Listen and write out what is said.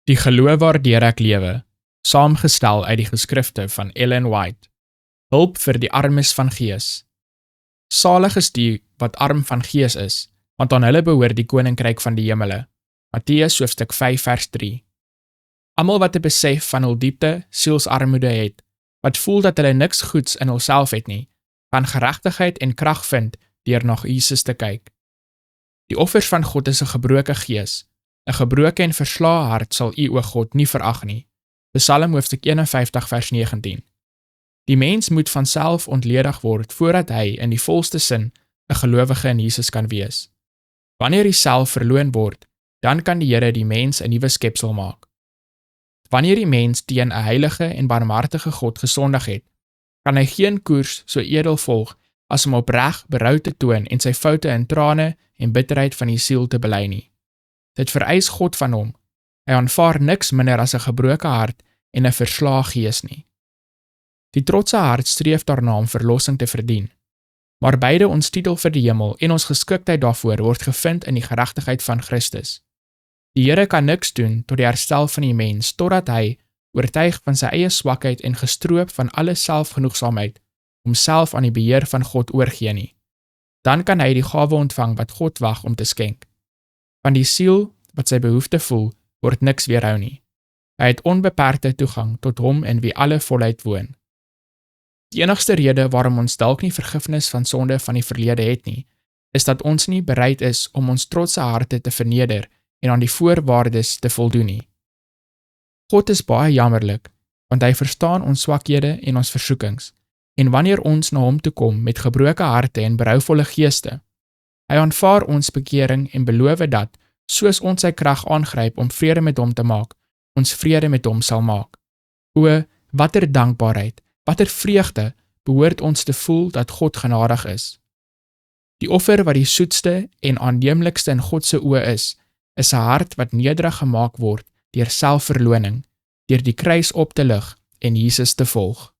Die geloof waardeur ek lewe, saamgestel uit die geskrifte van Ellen White. Hulp vir die armes van gees. Salig is die wat arm van gees is, want aan hulle behoort die koninkryk van die hemele. Matteus hoofstuk 5 vers 3. Almal wat 'n besef van hul diepte sielsarmoede het, wat voel dat hulle niks goeds in hulself het nie, kan geregtigheid en krag vind deur na Jesus te kyk. Die offers van God is 'n gebroke gees. 'n Gebroke en verslae hart sal U, o God, nie verag nie. Psalm hoofstuk 51 vers 19. Die mens moet van self ontledig word voordat hy in die volste sin 'n gelowige in Jesus kan wees. Wanneer hy self verloon word, dan kan die Here die mens 'n nuwe skepsel maak. Wanneer die mens teen 'n heilige en barmhartige God gesondig het, kan hy geen koers so edel volg as om opreg berou te toon en sy foute in trane en bitterheid van die siel te bely nie. Dit vereis God van hom. Hy aanvaar niks minder as 'n gebroke hart en 'n verslae gees nie. Die trotse hart streef daarna om verlossing te verdien, maar beide ons titel vir die hemel en ons geskiktheid daarvoor word gevind in die geregtigheid van Christus. Die Here kan niks doen tot die herstel van die mens, totdat hy, oortuig van sy eie swakheid en gestroop van alle selfgenoegsaamheid, homself aan die beheer van God oorgee nie. Dan kan hy die gawe ontvang wat God wag om te skenk. Van die siel wat sy behoefte voel, word niks weerhou nie. Hy het onbeperkte toegang tot hom in wie alle volheid woon. Die enigste rede waarom ons dalk nie vergifnis van sonde van die verlede het nie, is dat ons nie bereid is om ons trotse harte te verneder en aan die voorwaardes te voldoen nie. God is baie jammerlik, want hy verstaan ons swakhede en ons versoekings, en wanneer ons na hom toe kom met gebroke harte en berouvolle geeste, hy aanvaar ons bekering en beloof dat, soos ons sy krag aangryp om vrede met hom te maak, ons vrede met hom sal maak. O, watter dankbaarheid, watter vreugde behoort ons te voel dat God genadig is. Die offer wat die soetste en aanneemlikste in God se oë is 'n hart wat nederig gemaak word deur selfverloning, deur die kruis op te lig en Jesus te volg.